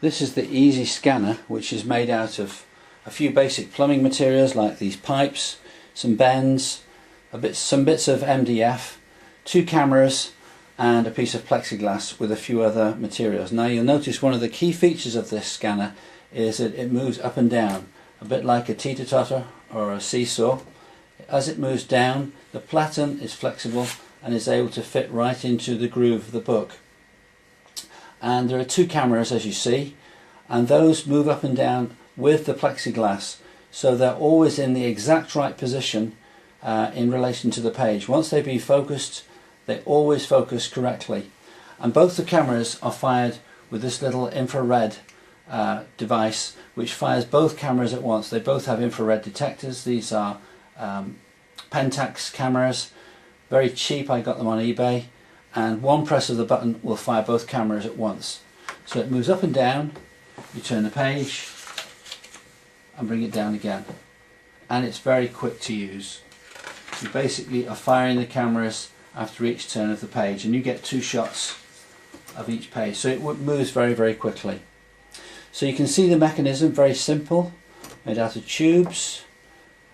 This is the Easy Scanner, which is made out of a few basic plumbing materials like these pipes, some bends, some bits of MDF, 2 cameras and a piece of plexiglass with a few other materials. Now you'll notice one of the key features of this scanner is that it moves up and down, a bit like a teeter-totter or a seesaw. As it moves down, the platen is flexible and is able to fit right into the groove of the book. And there are 2 cameras, as you see, and those move up and down with the plexiglass, so they're always in the exact right position in relation to the page. Once they've been focused, they always focus correctly. And both the cameras are fired with this little infrared device, which fires both cameras at once. They both have infrared detectors. These are Pentax cameras, very cheap. I got them on eBay, and one press of the button will fire both cameras at once. So it moves up and down, you turn the page and bring it down again, and it's very quick to use. You basically are firing the cameras after each turn of the page, and you get 2 shots of each page, so it moves very, very quickly. So you can see the mechanism, very simple, made out of tubes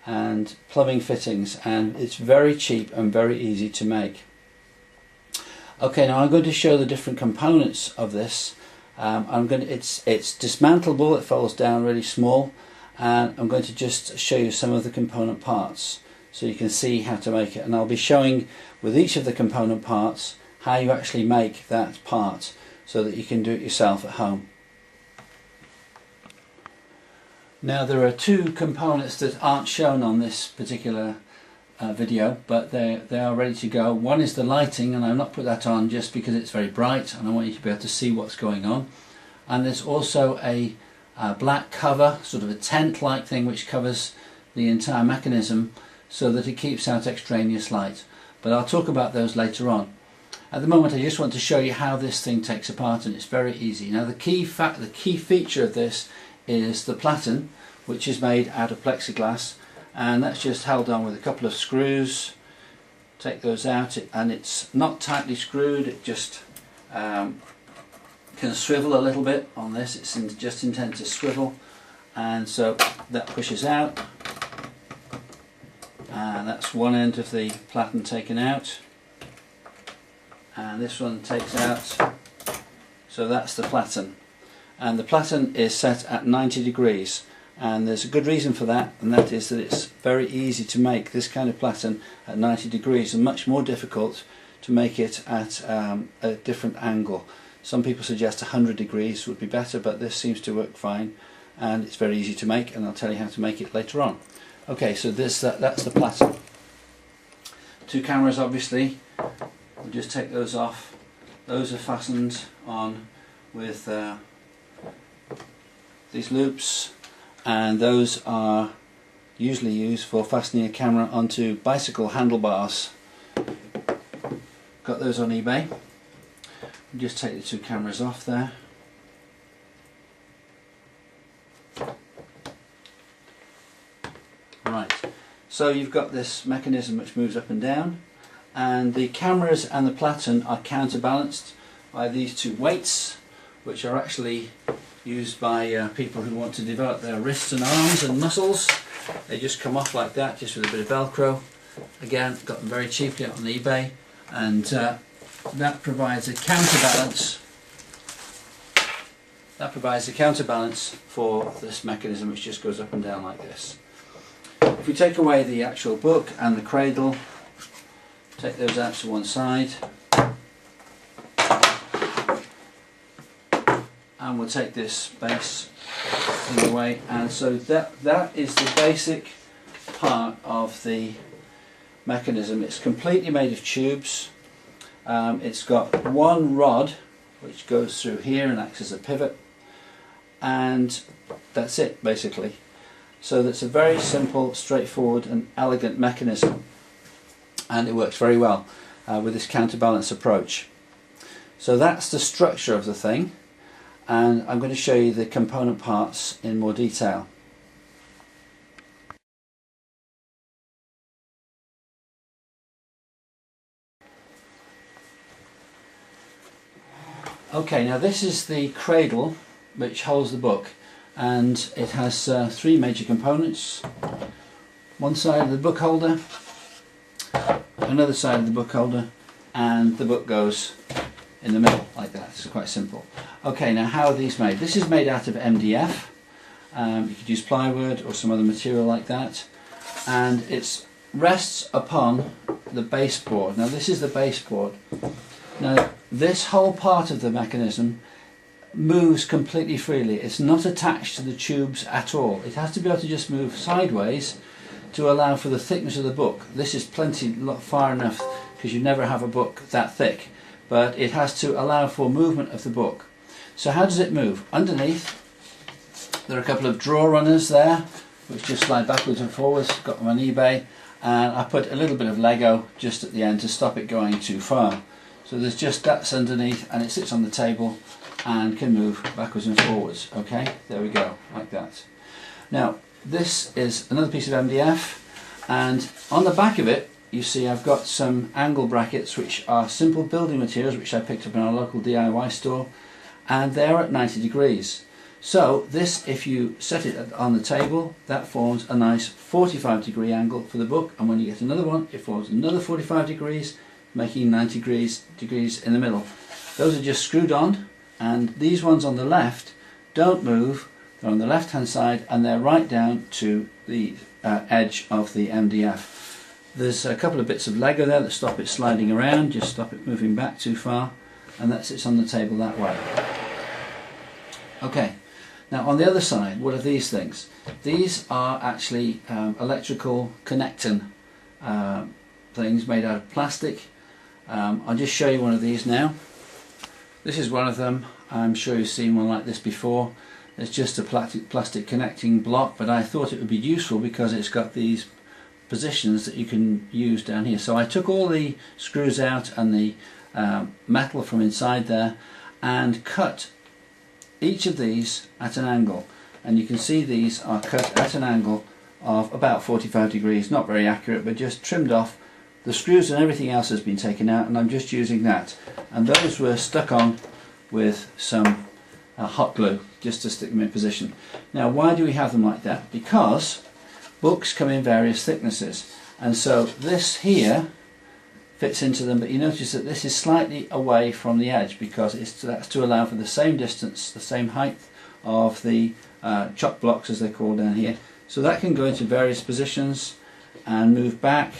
and plumbing fittings, and it's very cheap and very easy to make. Okay, now I'm going to show the different components of this. It's dismantleable, it folds down really small, and I'm going to just show you some of the component parts so you can see how to make it. And I'll be showing with each of the component parts how you actually make that part so that you can do it yourself at home. Now there are 2 components that aren't shown on this particular video, but they are ready to go. One is the lighting, and I've not put that on just because it's very bright and I want you to be able to see what's going on. And there's also a black cover, sort of a tent like thing, which covers the entire mechanism so that it keeps out extraneous light. But I'll talk about those later on. At the moment I just want to show you how this thing takes apart, and it's very easy. Now the key feature of this is the platen, which is made out of plexiglass, and that's just held on with a couple of screws. Take those out, and it's not tightly screwed, it just can swivel a little bit on this. It's just intended to swivel, and so that pushes out, and that's one end of the platen taken out, and this one takes out. So that's the platen, and the platen is set at 90 degrees. And there's a good reason for that, and that is that it's very easy to make this kind of platen at 90 degrees and much more difficult to make it at a different angle. Some people suggest 100 degrees would be better, but this seems to work fine, and it's very easy to make, and I'll tell you how to make it later on. Okay, so that's the platen. 2 cameras, obviously. We'll just take those off. Those are fastened on with these loops, and those are usually used for fastening a camera onto bicycle handlebars. Got those on eBay. Just take the 2 cameras off there. Right, so you've got this mechanism which moves up and down, and the cameras and the platen are counterbalanced by these 2 weights, which are actually used by people who want to develop their wrists and arms and muscles. They just come off like that, just with a bit of Velcro. Again, got them very cheaply on eBay, and that provides a counterbalance. That provides a counterbalance for this mechanism, which just goes up and down like this. If we take away the actual book and the cradle, take those out to one side, and we'll take this base in the way, and so that is the basic part of the mechanism. It's completely made of tubes. It's got one rod which goes through here and acts as a pivot, and that's it basically. So that's a very simple, straightforward and elegant mechanism, and it works very well with this counterbalance approach. So that's the structure of the thing, and I'm going to show you the component parts in more detail. Okay, now this is the cradle which holds the book, and it has three major components. One side of the book holder, another side of the book holder, and the book goes in the middle like that. It's quite simple. Okay, now how are these made? This is made out of MDF. You could use plywood or some other material like that, and it rests upon the baseboard. Now this is the baseboard. Now this whole part of the mechanism moves completely freely. It's not attached to the tubes at all. It has to be able to just move sideways to allow for the thickness of the book. This is far enough because you never have a book that thick, but it has to allow for movement of the book. So how does it move? Underneath there are a couple of drawer runners there which just slide backwards and forwards. Got them on eBay, and I put a little bit of Lego just at the end to stop it going too far. So there's just that's underneath, and it sits on the table and can move backwards and forwards. Okay, there we go, like that. Now this is another piece of MDF, and on the back of it you see I've got some angle brackets which are simple building materials which I picked up in our local DIY store, and they're at 90 degrees. So this, if you set it on the table, that forms a nice 45 degree angle for the book, and when you get another one it forms another 45 degrees, making 90 degrees in the middle. Those are just screwed on, and these ones on the left don't move. They're on the left hand side and they're right down to the edge of the MDF. There's a couple of bits of Lego there that stop it sliding around, just stop it moving back too far, and that sits on the table that way. Okay, now on the other side, what are these things? These are actually electrical connecting things made out of plastic. I'll just show you one of these now. This is one of them. I'm sure you've seen one like this before. It's just a plastic connecting block, but I thought it would be useful because it's got these positions that you can use down here. So I took all the screws out and the metal from inside there and cut each of these at an angle, and you can see these are cut at an angle of about 45 degrees, not very accurate, but just trimmed off. The screws and everything else has been taken out, and I'm just using that, and those were stuck on with some hot glue just to stick them in position. Now why do we have them like that? Because books come in various thicknesses, and so this here fits into them, but you notice that this is slightly away from the edge because that's to allow for the same distance, the same height of the chock blocks as they're called down here. So that can go into various positions and move back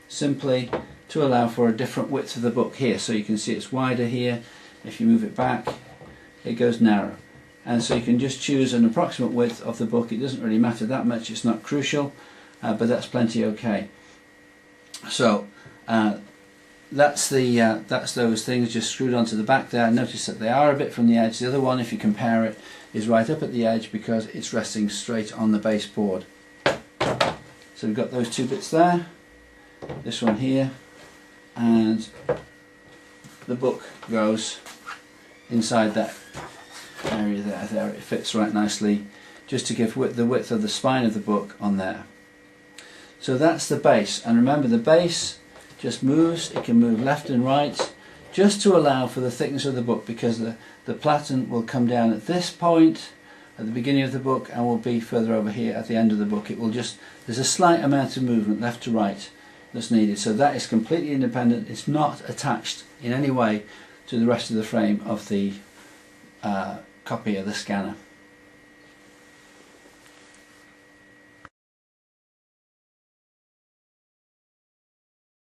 simply to allow for a different width of the book here. So you can see it's wider here. If you move it back, it goes narrow, and so you can just choose an approximate width of the book. It doesn't really matter that much, it's not crucial, but that's plenty okay. So that's those things just screwed onto the back there. Notice that they are a bit from the edge. The other one, if you compare it, is right up at the edge because it's resting straight on the baseboard. So we've got those two bits there, this one here, and the book goes inside that area there. It fits right nicely, just to give the width of the spine of the book on there. So that's the base, and remember the base just moves. It can move left and right just to allow for the thickness of the book, because the platen will come down at this point at the beginning of the book and will be further over here at the end of the book. It will just, there's a slight amount of movement left to right that's needed, so that is completely independent. It's not attached in any way to the rest of the frame of the copy of the scanner.